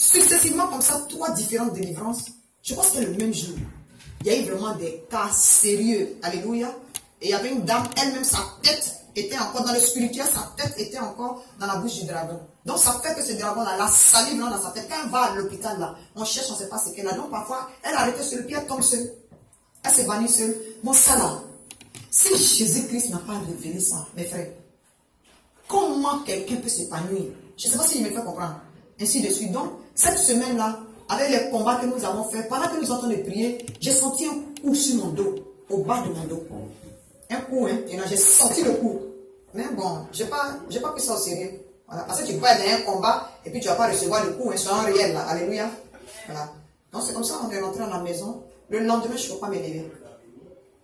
successivement comme ça, 3 différentes délivrances. Je pense que le même jour, il y a eu vraiment des cas sérieux. Alléluia. Et il y avait une dame, elle-même, sa tête était encore dans le spirituel, sa tête était encore dans la bouche du dragon. Donc ça fait que ce dragon-là, la salive là dans sa tête, quand elle va à l'hôpital là, on cherche, on ne sait pas ce qu'elle a. Donc parfois, elle arrêtait sur le pied, elle tombe seule. Elle s'est bannie seule. Bon, ça là, si Jésus-Christ n'a pas révélé ça, mes frères, comment quelqu'un peut s'épanouir? Je ne sais pas s'il me fait comprendre. Ainsi de suite. Donc, cette semaine-là, avec les combats que nous avons faits, pendant que nous entendons prier, j'ai senti un coup sur mon dos, au bas de mon dos. Un coup, hein, et là, j'ai senti le coup. Mais bon, je n'ai pas pris ça au sérieux. Voilà. Parce que tu peux aller dans un combat, et puis tu ne vas pas recevoir le coup, hein, c'est un réel, là. Alléluia. Voilà. Donc, c'est comme ça qu'on est rentré dans la maison. Le lendemain, je ne peux pas me lever.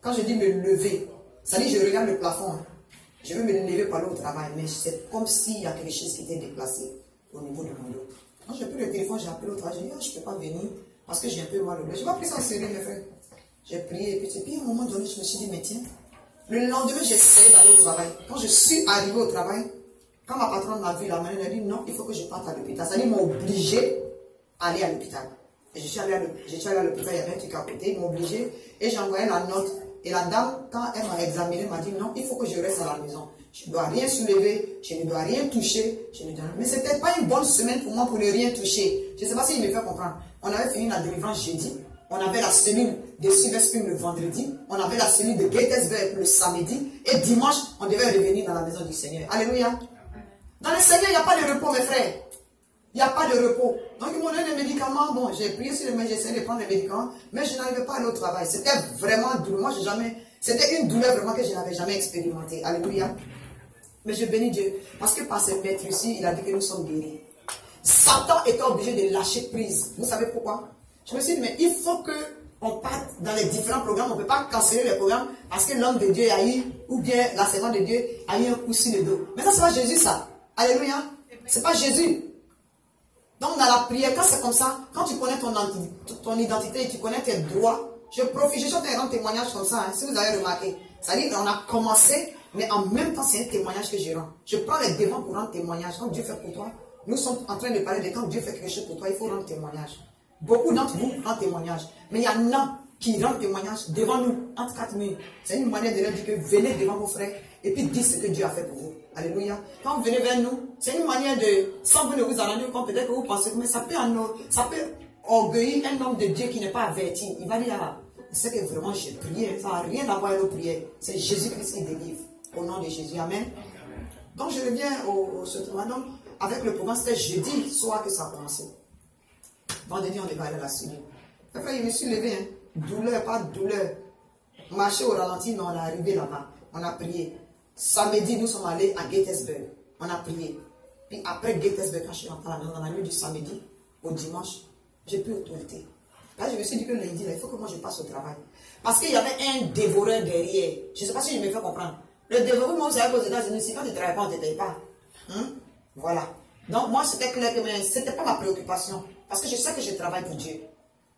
Quand je dis me lever, ça dit, je regarde le plafond. Hein. Je veux me lever pour aller au travail, mais c'est comme s'il y a quelque chose qui était déplacé au niveau de mon dos. Quand j'ai pris le téléphone, j'ai appelé au travail, j'ai dit, je ne peux pas venir parce que j'ai un peu mal au dos. Je n'ai pas pris ça en sérieux, mes frères. J'ai prié, et puis à un moment donné, je me suis dit, mais tiens, le lendemain, j'ai essayé d'aller au travail. Quand je suis arrivé au travail, quand ma patronne m'a vu la main, elle a dit, non, il faut que je parte à l'hôpital. Ça dit, ils m'ont obligé à aller à l'hôpital. Et je suis allé à l'hôpital, il y avait un truc à côté, ils m'ont obligé, et j'ai envoyé la note. Et la dame, quand elle m'a examiné, m'a dit, non, il faut que je reste à la maison. Je ne dois rien soulever, je ne dois rien toucher. Mais ce n'était pas une bonne semaine pour moi pour ne rien toucher. Je ne sais pas s'il me fait comprendre. On avait fini la délivrance jeudi. On avait la cellule de Silver Spring le vendredi. On avait la cellule de Gettysburg le samedi. Et dimanche, on devait revenir dans la maison du Seigneur. Alléluia. Dans le Seigneur, il n'y a pas de repos, mes frères. Il n'y a pas de repos. Donc, ils m'ont donné des médicaments. Bon, j'ai prié sur les mains, j'ai essayé de prendre les médicaments. Mais je n'arrivais pas à aller au travail. C'était vraiment douloureux. Moi, c'était une douleur vraiment que je n'avais jamais expérimentée. Alléluia. Mais je bénis Dieu. Parce que par ces maîtres ici, il a dit que nous sommes guéris. Satan était obligé de lâcher prise. Vous savez pourquoi? Je me suis dit, mais il faut qu'on parte dans les différents programmes. On ne peut pas canceller les programmes parce que l'homme de Dieu a eu, ou bien la servante de Dieu a eu un coup sur le dos. Mais ça, c'est pas Jésus, ça. Alléluia. C'est pas Jésus. Donc, dans la prière, quand c'est comme ça, quand tu connais ton identité et tu connais tes droits, je chante un grand témoignage comme ça, hein, si vous avez remarqué. Ça dit qu'on a commencé, mais en même temps, c'est un témoignage que je rends. Je prends les devants pour rendre témoignage. Quand Dieu fait pour toi, nous sommes en train de parler de quand Dieu fait quelque chose pour toi, il faut rendre témoignage. Beaucoup d'entre vous rendent témoignage. Mais il y en a qui rendent témoignage devant nous, entre 4 murs. C'est une manière de leur dire que venez devant vos frères et puis dites ce que Dieu a fait pour vous. Alléluia. Quand vous venez vers nous, c'est une manière de, sans vous ne vous en rendre compte, peut-être que vous pensez, mais ça peut orgueillir un homme de Dieu qui n'est pas averti. Il va dire, ah, c'est que vraiment j'ai prié, ça n'a rien à voir avec nos prières. C'est Jésus-Christ qui délivre. Au nom de Jésus. Amen. Donc je reviens au donc, avec le programme, c'était jeudi soir que ça a commencé. Vendredi, on est allé à la cellule. Après, je me suis levé, hein. Douleur, pas de douleur. Marcher au ralenti, mais on est arrivé là-bas. On a prié. Samedi, nous sommes allés à Gettysburg. On a prié. Puis après Gettysburg, quand je suis rentré à la maison, dans la nuit du samedi au dimanche, j'ai plus autorité. Là, je me suis dit que lundi, là, il faut que moi je passe au travail. Parce qu'il y avait un dévoreur derrière. Je ne sais pas si je me fais comprendre. Le dévoreur, moi, vous savez qu'aux États-Unis, si quand tu ne travailles pas, on ne te paye pas. Voilà. Donc, moi, c'était clair que ce n'était pas ma préoccupation. Parce que je sais que je travaille pour Dieu.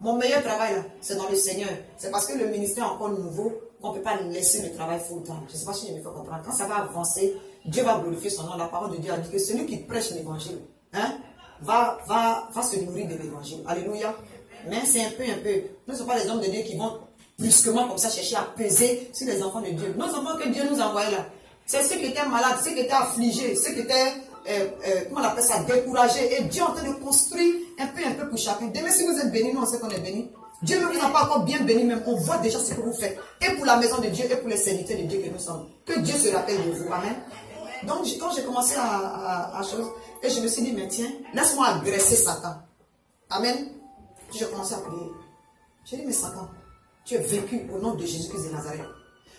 Mon meilleur travail, là, c'est dans le Seigneur. C'est parce que le ministère est encore nouveau qu'on ne peut pas laisser le travail full time. Je ne sais pas si je me fais comprendre. Quand ça va avancer, Dieu va glorifier son nom. La parole de Dieu a dit que celui qui prêche l'évangile, hein, va se nourrir de l'évangile. Alléluia. Mais c'est un peu. Nous ne sommes pas des hommes de Dieu qui vont brusquement comme ça chercher à peser sur les enfants de Dieu. Nos enfants que Dieu nous a envoyés là, c'est ceux qui étaient malades, ceux qui étaient affligés, ceux qui étaient, comment on appelle ça, découragés. Et Dieu est en train de construire un peu pour chacun. Demain, si vous êtes bénis, nous on sait qu'on est bénis. Dieu ne vous a pas encore bien béni, même. On voit déjà ce que vous faites. Et pour la maison de Dieu, et pour les serviteurs de Dieu que nous sommes. Que Dieu se rappelle de vous. Amen. Donc, quand j'ai commencé à chose, et je me suis dit, mais tiens, laisse-moi agresser Satan. Amen. Puis j'ai commencé à prier. J'ai dit, mais Satan, tu es vaincu au nom de Jésus-Christ de Nazareth.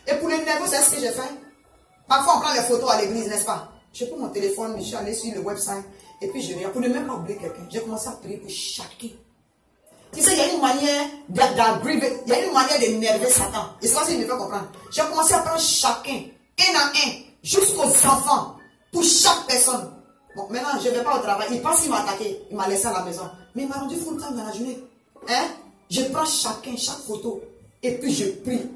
Et pour les nerveux, c'est ce que j'ai fait. Parfois, on prend les photos à l'église, n'est-ce pas? J'ai pris mon téléphone, je suis allé sur le website, et puis je regarde, pour ne même pas oublier quelqu'un. J'ai commencé à prier pour chacun. Tu sais, il y a une manière d'agriver, il y a une manière d'énerver Satan. Et c'est ça qu'il me fait comprendre. J'ai commencé à prendre chacun, un à un, jusqu'aux enfants, pour chaque personne. Bon, maintenant, je ne vais pas au travail. Il pense qu'il m'a attaqué, il m'a laissé à la maison. Mais il m'a rendu full time dans la journée. Hein? Je prends chacun, chaque photo. Et puis je prie.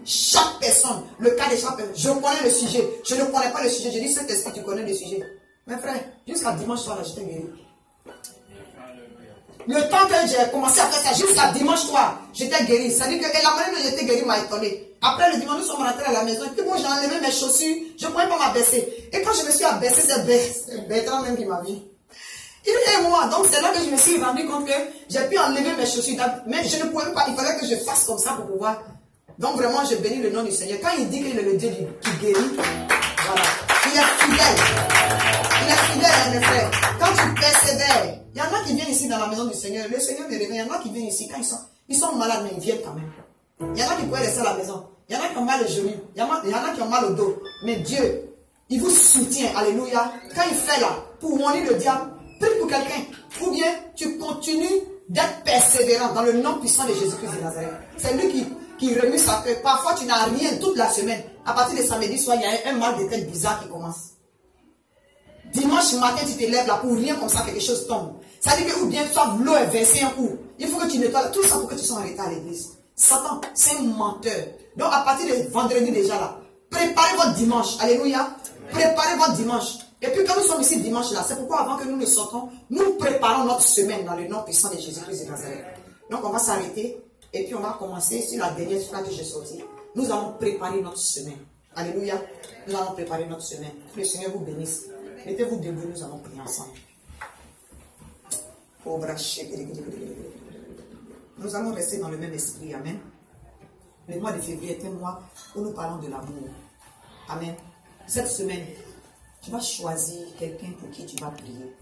Chaque personne, le cas de chaque personne. Je connais le sujet. Je ne connais pas le sujet. Je dis, cet esprit, tu connais le sujet. Mes frères, jusqu'à dimanche soir, là, j'étais guéri. Le temps que j'ai commencé à faire ça, jusqu'à dimanche soir, j'étais guérie. C'est-à-dire que la manière dont j'étais guérie m'a étonnée. Après le dimanche, nous sommes rentrés à la maison. Et puis bon, j'ai enlevé mes chaussures. Je ne pouvais pas m'abaisser. Et quand je me suis abaissée, c'est Bertrand même qui m'a vu. Il et moi. Donc c'est là que je me suis rendu compte que j'ai pu enlever mes chaussures. Mais je ne pouvais pas. Il fallait que je fasse comme ça pour pouvoir. Donc vraiment, je bénis le nom du Seigneur. Quand il dit qu'il est le Dieu qui guérit, voilà. Il est fidèle. Il est fidèle, mes frères. Quand tu persévères, il y en a qui viennent ici dans la maison du Seigneur. Le Seigneur me réveille. Il y en a qui viennent ici quand ils sont malades, mais ils viennent quand même. Il y en a qui pourraient rester à la maison. Il y en a qui ont mal au genou. Il y en a qui ont mal au dos. Mais Dieu, il vous soutient. Alléluia. Quand il fait là, pour monter le diable, prie pour quelqu'un. Ou bien, tu continues d'être persévérant dans le nom puissant de Jésus-Christ de Nazareth. C'est lui qui remue sa tête. Parfois, tu n'as rien toute la semaine. À partir de samedi soir, il y a un mal de tête bizarre qui commence. Dimanche matin, tu te lèves là pour rien comme ça, quelque chose tombe. Ça veut dire que ou bien l'eau est versée un coup. Il faut que tu nettoies tout ça pour que tu sois en retard à l'église. Satan, c'est un menteur. Donc à partir de vendredi déjà là, préparez votre dimanche. Alléluia. Préparez votre dimanche. Et puis quand nous sommes ici dimanche là, c'est pourquoi avant que nous ne sortons, nous préparons notre semaine dans le nom puissant de Jésus-Christ de Nazareth. Donc on va s'arrêter et puis on va commencer sur la dernière phrase que j'ai sortie. Nous allons préparer notre semaine. Alléluia. Nous allons préparer notre semaine. Que le Seigneur vous bénisse. Mettez-vous debout, nous allons prier ensemble. Nous allons rester dans le même esprit. Amen. Le mois de février est un mois où nous parlons de l'amour. Amen. Cette semaine, tu vas choisir quelqu'un pour qui tu vas prier.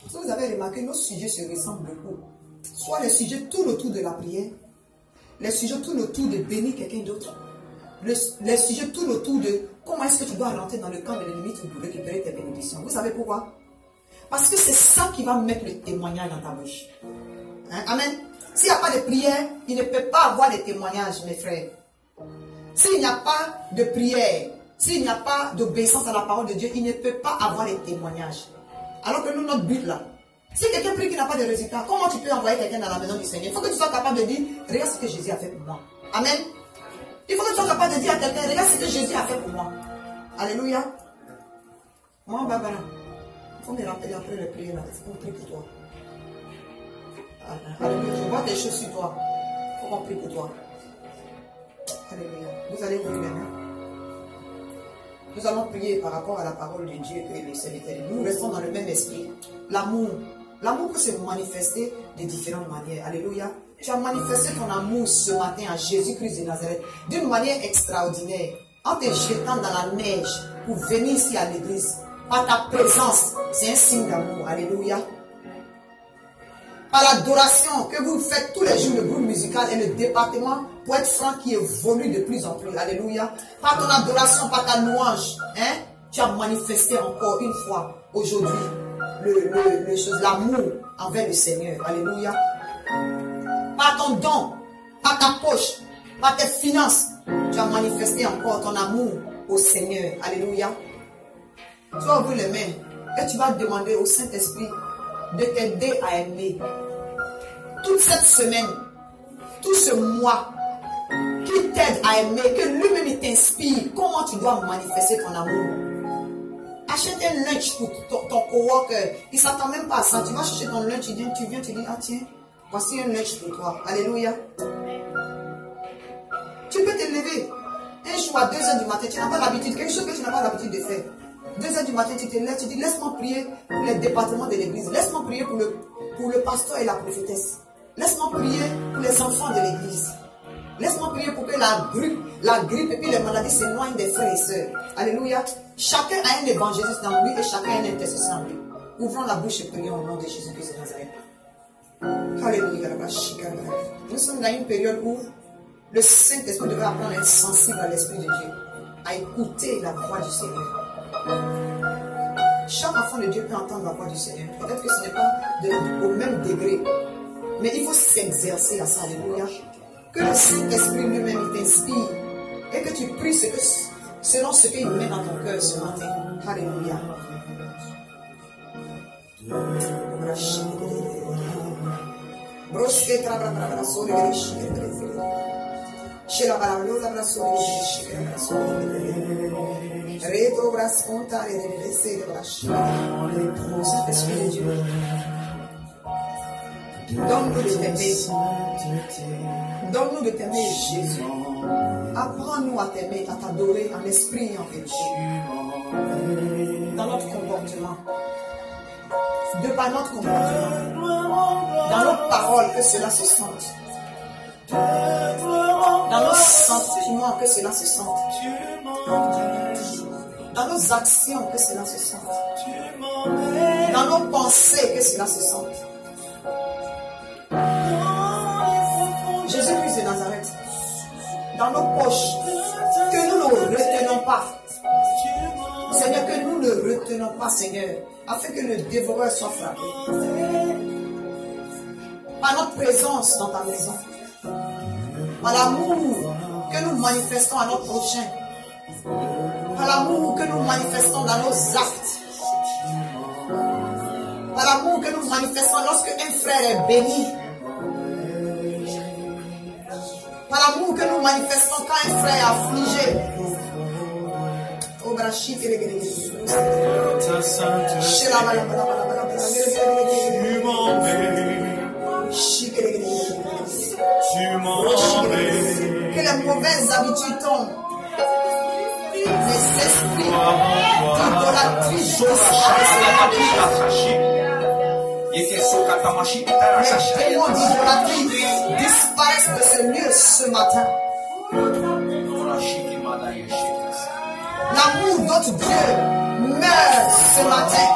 Si vous avez remarqué, nos sujets se ressemblent beaucoup. Soit les sujets tournent autour de la prière, les sujets tournent autour de bénir quelqu'un d'autre, les sujets tournent autour de comment est-ce que tu dois rentrer dans le camp de l'ennemi pour récupérer tes bénédictions. Vous savez pourquoi? Parce que c'est ça qui va mettre le témoignage dans ta bouche. Hein? Amen. S'il n'y a pas de prière, il ne peut pas avoir de témoignages, mes frères. S'il n'y a pas de prière, s'il n'y a pas d'obéissance à la parole de Dieu, il ne peut pas avoir de témoignages. Alors que nous, notre but là, si quelqu'un prie qui n'a pas de résultat, comment tu peux envoyer quelqu'un dans la maison du Seigneur? Il faut que tu sois capable de dire, regarde ce que Jésus a fait pour moi. Amen. Il faut que tu sois capable de dire à quelqu'un, regarde ce que Jésus a fait pour moi. Alléluia. Moi, Barbara, il faut me rappeler après le prière là. Il faut qu'on prie pour toi. Alléluia. Je vois des choses sur toi. Il faut qu'on prie pour toi. Alléluia. Vous allez vous lever. Nous allons prier par rapport à la parole de Dieu que le Seigneur est. Nous restons dans le même esprit. L'amour. L'amour peut se manifester de différentes manières. Alléluia. Tu as manifesté ton amour ce matin à Jésus-Christ de Nazareth d'une manière extraordinaire. En te jetant dans la neige pour venir ici à l'église. Par ta présence, c'est un signe d'amour. Alléluia. Par l'adoration que vous faites tous les jours, le groupe musical et le département, pour être franc, qui évolue de plus en plus. Alléluia. Par ton adoration, par ta louange, hein, tu as manifesté encore une fois aujourd'hui l'amour envers le Seigneur. Alléluia. Par ton don, par ta poche, par tes finances, tu as manifesté encore ton amour au Seigneur. Alléluia. Tu vas ouvrir les mains et tu vas demander au Saint-Esprit de t'aider à aimer. Toute cette semaine, tout ce mois, qui t'aide à aimer, que lui-même il t'inspire, comment tu dois manifester ton amour. Achète un lunch pour ton coworker, il ne s'attend même pas à ça. Tu vas chercher ton lunch, tu viens, tu dis, ah tiens, voici un lunch pour toi. Alléluia. Tu peux te lever un jour à 2 h du matin, tu n'as pas l'habitude, quelque chose que tu n'as pas l'habitude de faire. 2 h du matin, tu te lèves, tu dis, laisse-moi prier pour les départements de l'église. Laisse-moi prier pour le pasteur et la prophétesse. Laisse-moi prier pour les enfants de l'église. Laisse-moi prier pour que la grippe et puis les maladies s'éloignent des frères et sœurs. Alléluia. Chacun a un évangéliste en lui et chacun a un intercesseur en lui. Ouvrons la bouche et prions au nom de Jésus-Christ de Nazareth. Alléluia. Nous sommes dans une période où le Saint-Esprit devrait apprendre à être sensible à l'Esprit de Dieu, à écouter la voix du Seigneur. Chaque enfant de Dieu peut entendre la voix du Seigneur. Peut-être que ce n'est pas au même degré, mais il faut s'exercer à ça. Alléluia. Que le Saint-Esprit lui-même t'inspire et que tu pries selon ce qu'il met dans ton cœur ce matin. Alléluia. Donne-nous de t'aimer. Donne-nous de t'aimer, Jésus. Apprends-nous à t'aimer, à t'adorer en esprit et en vérité. Dans notre comportement. De par notre comportement. Dans nos paroles, que cela se sente. Dans nos sentiments, que cela se sente. Dans nos actions, que cela se sente. Dans nos pensées, que cela se sente. Jésus-Christ de Nazareth, dans nos poches, que nous ne retenons pas. Seigneur, que nous ne retenons pas, Seigneur, afin que le dévoreur soit frappé. Par notre présence dans ta maison. Par l'amour que nous manifestons à notre prochain. Par l'amour que nous manifestons dans nos actes. Par l'amour que nous manifestons lorsque un frère est béni. Par l'amour que nous manifestons quand un frère est affligé. Que les mauvaises habitudes tombent. Les esprits d'idolâtrie les démons d'idolâtrie disparaissent de ce lieu ce matin. L'amour d'autre Dieu meurt ce matin.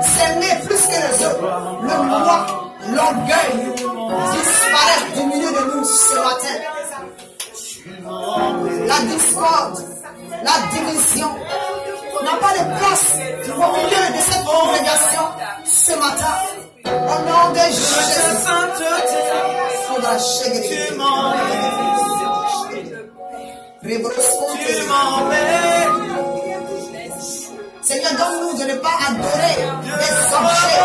S'aimer plus que les autres, le moi, l'orgueil disparaissent du milieu de nous ce matin. La discorde, la division n'a pas de place au milieu de cette congrégation ce matin. Au nom de Jésus. Seigneur, donne-nous de ne pas adorer les objets.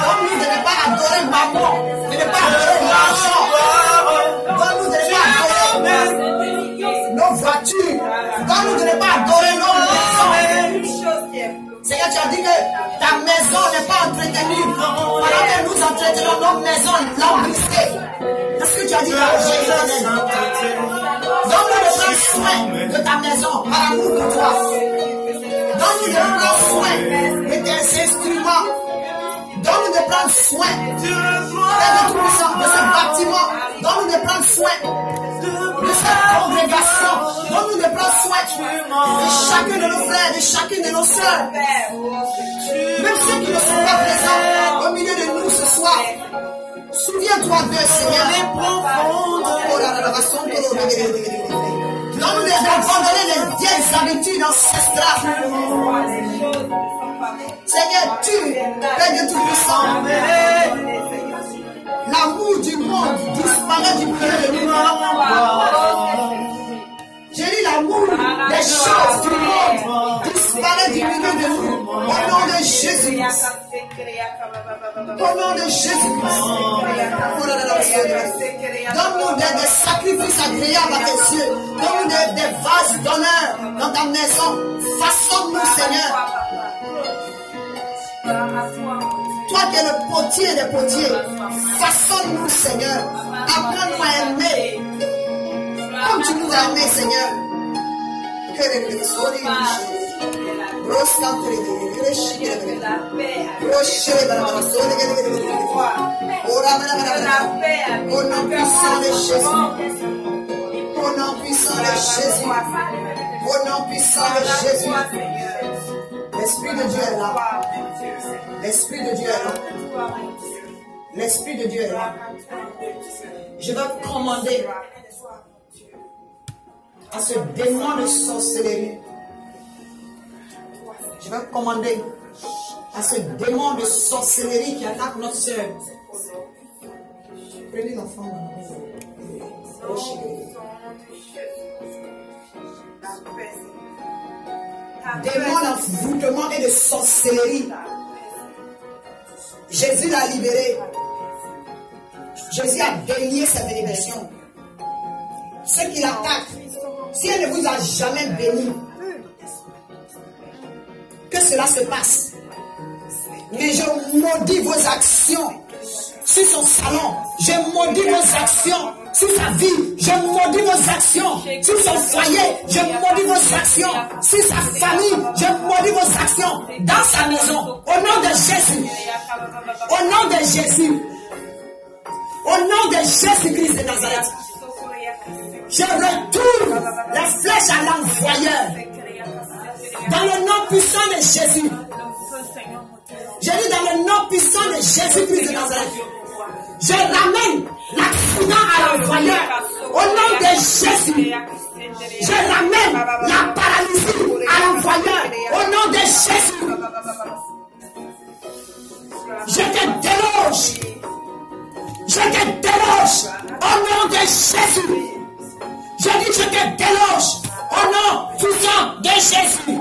Donne-nous de ne pas adorer maman, de ne pas adorer l'argent. Donne-nous de ne pas adorer nos voitures. Donne-nous de ne pas adorer nos maisons. Seigneur, tu as dit que ta maison n'est pas entretenue. Pendant que nous entretenons nos maisons lambrissées. Est-ce que tu as dit que donne-nous de prendre soin de ta maison par amour pour toi. Donne-nous de prendre soin de tes instruments. Donne-nous de prendre soin de ce bâtiment. Donne-nous de prendre soin de cette congrégation. Donne-nous de prendre soin de chacun de nos frères, de chacune de nos sœurs. Même ceux qui ne sont pas présents au milieu de nous ce soir. Souviens-toi d'eux, Seigneur. Donne-nous d'abandonner les vieilles habitudes ancestrales. Seigneur, tu, Père de Tout-Puissant, l'amour du monde disparaît du milieu de nous. J'ai dit l'amour des choses du monde disparaît du milieu de nous. Au nom de Jésus. Au nom de Jésus. Donne-nous des sacrifices agréables à tes yeux. Donne-nous des vases d'honneur dans ta maison. Façonne-nous, Seigneur. Toi qui es le potier des potiers, façonne-nous, Seigneur. Apprends-nous à aimer comme tu nous as aimés, Seigneur. Au nom puissant de Jésus. Au nom puissant de Jésus. Au nom puissant de Jésus. L'Esprit de Dieu est là. L'Esprit de Dieu est là. L'Esprit de Dieu est là. Je vais commander à ce démon de sorcellerie. Je vais commander à ce démon de sorcellerie qui attaque notre soeur. Prenez l'enfant. Démon d'envoûtement et de sorcellerie. Jésus l'a libéré. Jésus a délié sa bénédiction. Ceux qui l'attaquent, si elle ne vous a jamais béni, que cela se passe. Mais je maudis vos actions sur son salon. Je maudis vos actions sur sa vie. Je maudis vos actions sur son foyer. Je maudis vos actions sur sa famille. Je maudis vos actions dans sa maison. Au nom de Jésus. Au nom de Jésus. Au nom de Jésus-Christ de Nazareth. Je retourne la flèche à l'envoyeur. Dans le nom puissant de Jésus. Je dis dans le nom puissant de Jésus-Christ de Nazareth. Je ramène l'accident à l'envoyeur. Au nom de Jésus. Je ramène la paralysie à l'envoyeur. Au nom de Jésus. Je te déloge. Je te déloge. Au nom de Jésus. Je dis je te déloge. Au nom puissant de Jésus.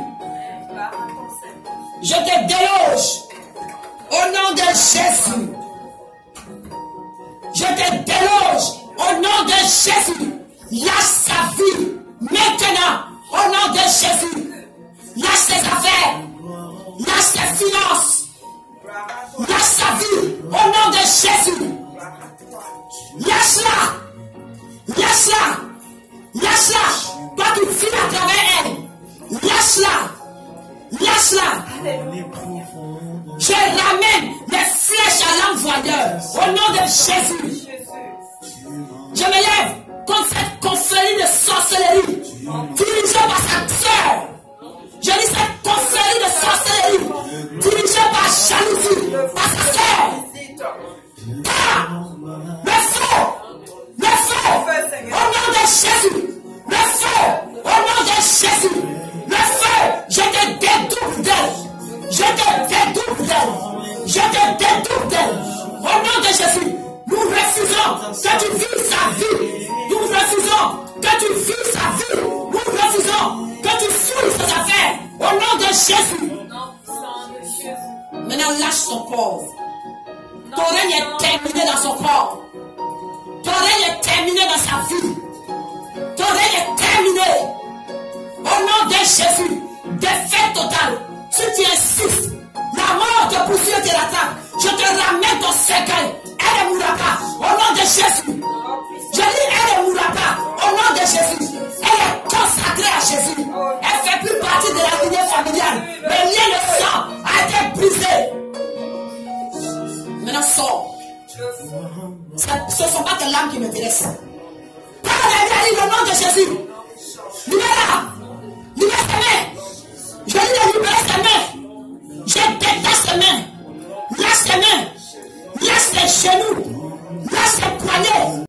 Je te déloge. Au nom de Jésus. Je te déloge. Au nom de Jésus. Lâche sa vie. Maintenant. Au nom de Jésus. Lâche ses affaires. Lâche ses finances. Lâche sa vie. Au nom de Jésus. Lâche-la. Lâche-la. Lâche-la. Toi tu files à travers elle. Lâche-la. Lâche-la. Je ramène les flèches à l'envoyeur. Au nom de Jésus. Je me lève contre cette confrérie de sorcellerie dirigée par sa sœur. Je dis cette confrérie de sorcellerie dirigée par jalousie, par sa sœur. Le feu, au nom de Jésus. Le feu, au nom de Jésus. Le feu, je te détourne d'elle. Je te détourne d'elle. Je te détourne d'elle. Au nom de Jésus, nous refusons que tu vives sa vie. Nous refusons que tu vives sa vie. Nous refusons que tu fouilles ses affaires. Au nom de Jésus. Maintenant, lâche son corps. Ton règne est terminé dans son corps. Ton règne est terminé dans sa vie. Ton règne est terminé. Au nom de Jésus, défaite totale. Si tu insistes, la mort te poursuit et te rattrape. Je te ramène ton cercueil. Elle ne mourra pas. Au nom de Jésus. Je dis elle ne mourra pas. Au nom de Jésus. Elle est consacrée à Jésus. Elle fait plus partie de la lignée familiale. Le lien de sang a été brisé. Maintenant sors. Ce ne sont pas tes larmes qui me blessent. Parle à le nom de Jésus. Libère-la. Libère tes mains. Je dis de libérer tes mains. Je détache tes mains. Lâche tes mains. Lâche tes genoux.